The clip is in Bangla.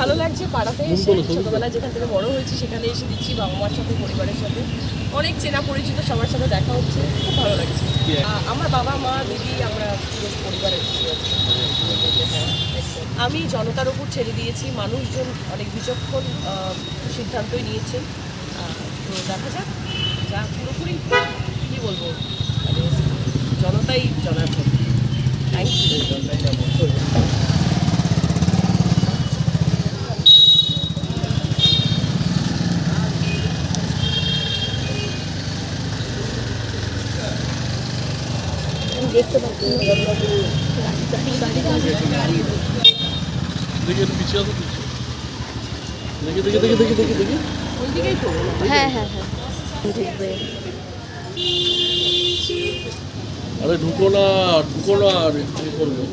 ভালো লাগছে পাড়াতে এসে, ছোটোবেলায় যেখান থেকে বড় হয়েছি সেখানে এসে দিচ্ছি বাবা মার সাথে, পরিবারের সাথে, অনেক চেনা পরিচিত সবার সাথে দেখা হচ্ছে, খুব ভালো লাগছে। আমার বাবা মা দিদি আমরা পুরো পরিবার এসেছি আজকে। আমি জনতার ওপর ছেড়ে দিয়েছি, মানুষজন অনেক বিচক্ষণ সিদ্ধান্তই নিয়েছেন, তো দেখা যাক, যা পুরোপুরি কী বলবো, মানে জনতাই জনার্দন। Thank you. দেখতে পাচ্ছি হ্যাঁ হ্যাঁ হ্যাঁ আরে ঢুকো না আর করবে।